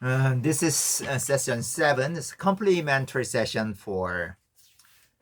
This is session 7. It's a complementary session for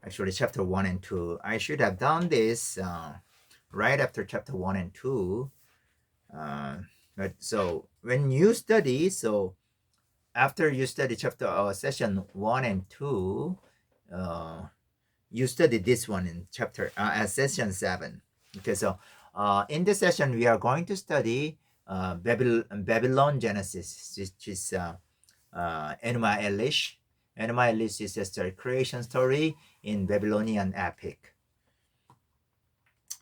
actually chapter 1 and 2. I should have done this right after chapter 1 and 2. But so when you study, so after you study chapter session 1 and 2, you study this one in chapter session 7. Okay, so in this session we are going to study Babylon Genesis, which is Enuma Elish. Enuma Elish is just a creation story in Babylonian epic.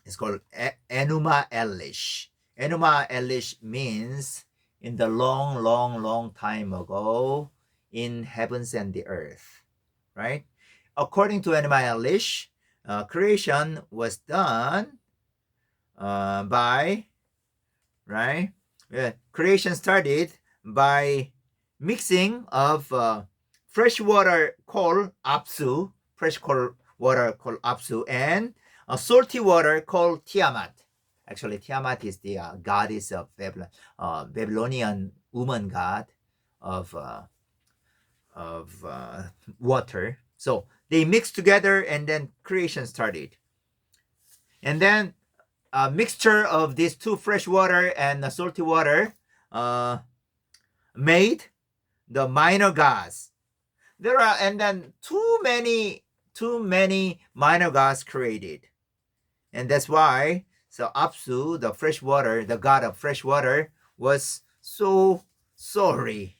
It's called Enuma Elish. Enuma Elish means in the long, long, long time ago in heavens and the earth, right? According to Enuma Elish, creation was done by, right? Creation started by mixing of fresh water called Apsu, water called Apsu, and salty water called Tiamat. Actually, Tiamat is the goddess of Babylonian woman god of water. So they mixed together, and then creation started. And then a mixture of these two fresh water and salty water made the minor gods. There are, and then too many minor gods created, and that's why so Apsu, the fresh water, the god of fresh water, was so sorry.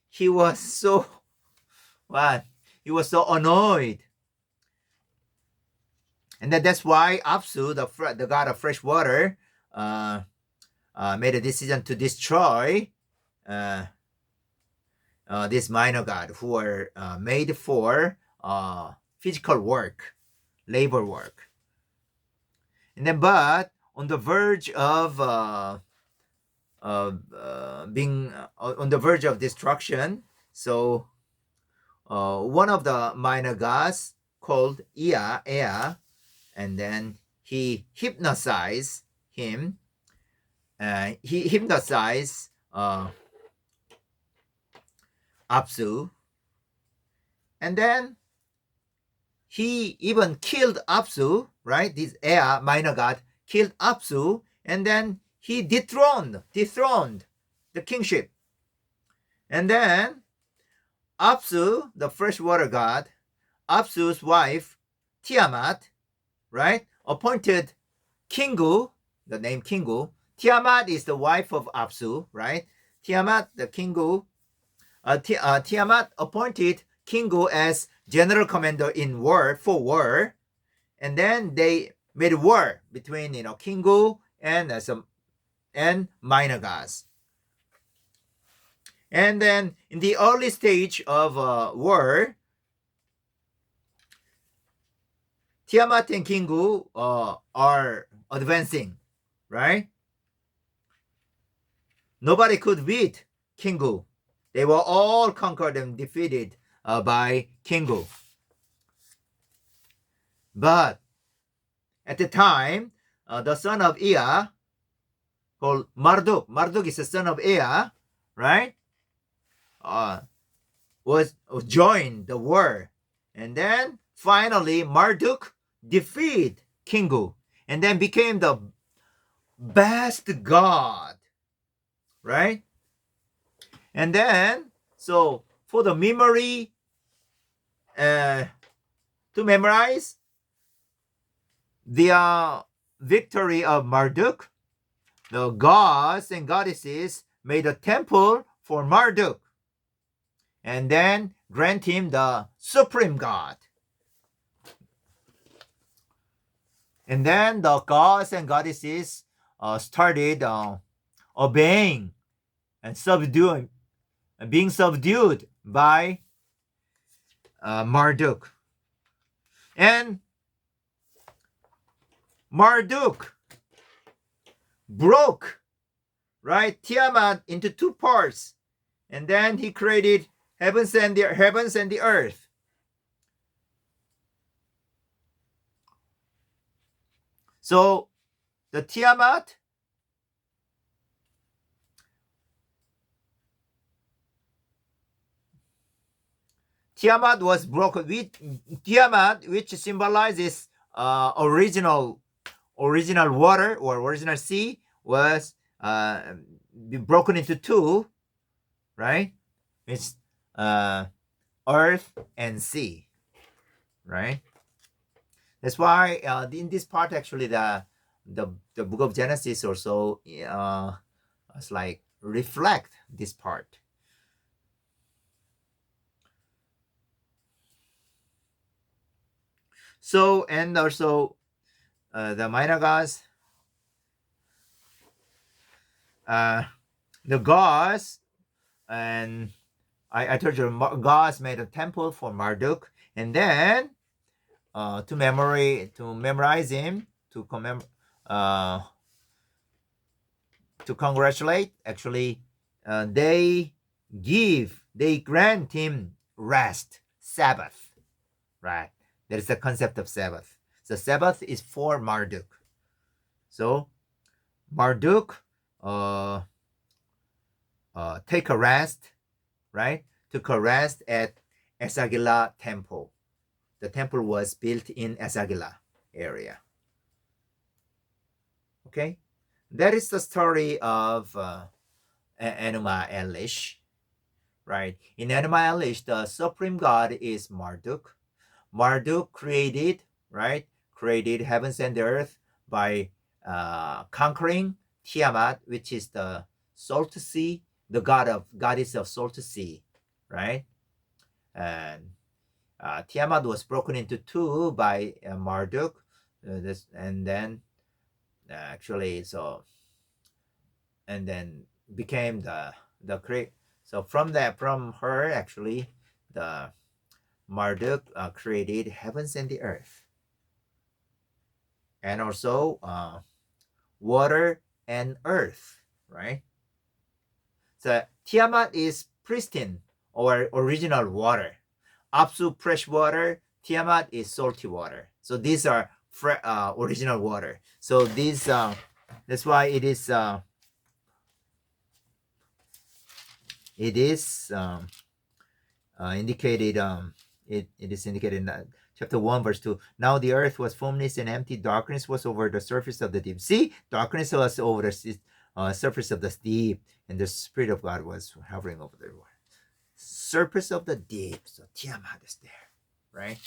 He was so what? He was so annoyed, and that's why Apsu, the god of fresh water, made a decision to destroy uh, this minor god who were made for physical work, labor work. And then, but on the verge of being on the verge of destruction, so one of the minor gods called Ea, and then he hypnotized him. He hypnotized Apsu, and then he even killed Apsu, right? This Ea, minor god, killed Apsu, and then he dethroned the kingship. And then Apsu, the freshwater god, Apsu's wife, Tiamat, right, appointed Kingu, the name Kingu. Tiamat is the wife of Apsu, right? Tiamat, the Kingu, Tiamat appointed Kingu as general commander in war, and then they made war between Kingu and some and minor gods. And then in the early stage of war, Tiamat and Kingu are advancing, right? Nobody could beat Kingu. They were all conquered and defeated by Kingu. But at the time, the son of Ea, called Marduk is the son of Ea, right? Was joined the war, and then finally Marduk defeated Kingu, and then became the best god, right? And then so for the memory, to memorize the victory of Marduk, the gods and goddesses made a temple for Marduk, and then grant him the supreme god. And then the gods and goddesses started obeying and being subdued by Marduk. And Marduk broke, right, Tiamat into two parts, and then he created heavens and the earth. So the Tiamat Tiamat was broken. Tiamat, which symbolizes original water or original sea, was broken into two, right? It's earth and sea, right? That's why in this part, actually, the book of Genesis also it's like reflect this part. So, and also the minor gods, the gods, and I told you gods made a temple for Marduk, and then to memorize him, uh, to congratulate. Actually, they grant him rest, Sabbath, right? There is a concept of Sabbath. So Sabbath is for Marduk. So Marduk uh, take a rest, right? Took a rest at Esagila temple. The temple was built in Esagila area. Okay, that is the story of Enuma Elish, right? In Enuma Elish, the supreme god is Marduk. Marduk created, right? Created heavens and the earth by conquering Tiamat, which is the salt sea, the goddess of salt sea, right? And Tiamat was broken into two by Marduk, and then actually and then became the create. So from her, actually, the Marduk created heavens and the earth, and also water and earth, right? So Tiamat is pristine or original water. Apsu, fresh water. Tiamat is salty water. So these are original water. So these that's why it is indicated. It is indicated in chapter 1, verse 2. Now the earth was formless and empty. Darkness was over the surface of the deep. See, darkness was over the surface of the deep, and the Spirit of God was hovering over the water. Surface of the deep. So Tiamat is there, right?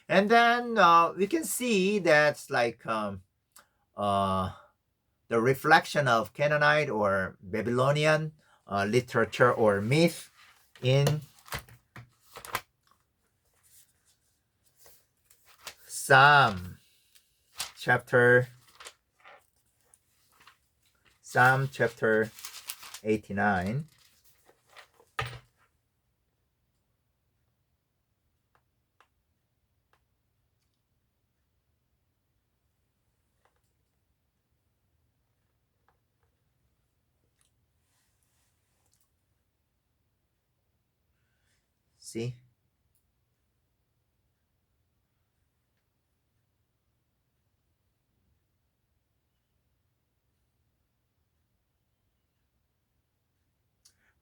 And then we can see that's like the reflection of Canaanite or Babylonian literature or myth in Psalm chapter 89. See?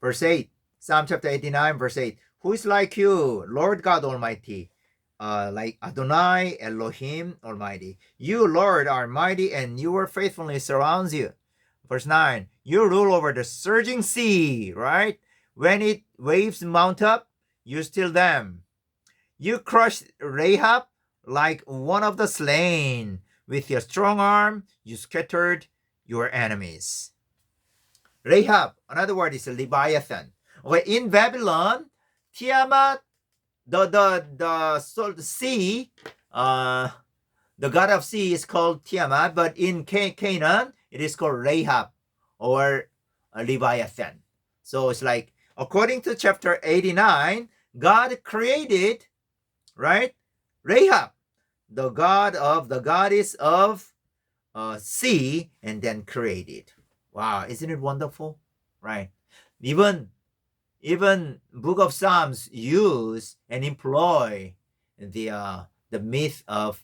Verse 8, Psalm chapter 89, verse 8. Who is like you, Lord God Almighty? Like Adonai Elohim Almighty. You, Lord, are mighty, and your faithfulness surrounds you. Verse 9. You rule over the surging sea, right? When it waves mount up, you still them. You crushed Rahab like one of the slain. With your strong arm, you scattered your enemies. Rahab, another word is Leviathan. Okay, in Babylon, Tiamat, the sea, the god of sea is called Tiamat, but in Canaan, it is called Rahab or Leviathan. So it's like, according to chapter 89, God created, right, Rahab, the goddess of sea, and then created. Wow, isn't it wonderful? Right? Even Book of Psalms use and employ the myth of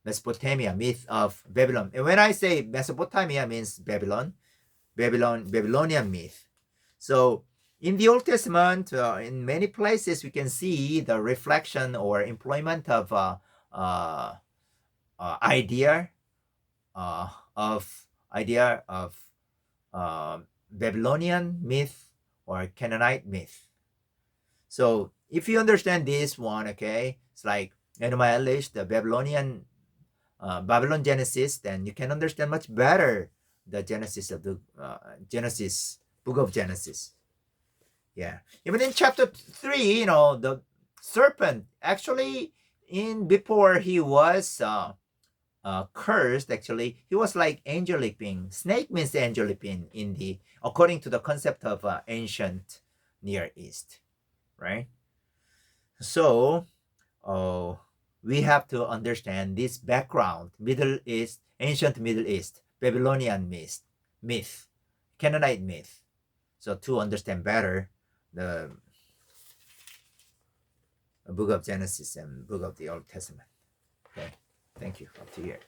Mesopotamia, myth of Babylon. And when I say Mesopotamia, means Babylonian myth. So In the Old Testament, in many places, we can see the reflection or employment of uh, idea uh, idea of Babylonian myth or Canaanite myth. So if you understand this one, okay, it's like Enuma Elish, the Babylonian Babylon Genesis, then you can understand much better the Genesis of the Genesis, book of Genesis. Yeah. Even in chapter 3, the serpent actually in before he was cursed, actually he was like angelic being. Snake means angelic being in the according to the concept of ancient Near East, right? So we have to understand this background: Middle East, ancient Middle East, Babylonian myth, Canaanite myth. So to understand better the book of Genesis and book of the Old Testament. Okay, thank you. Up to here.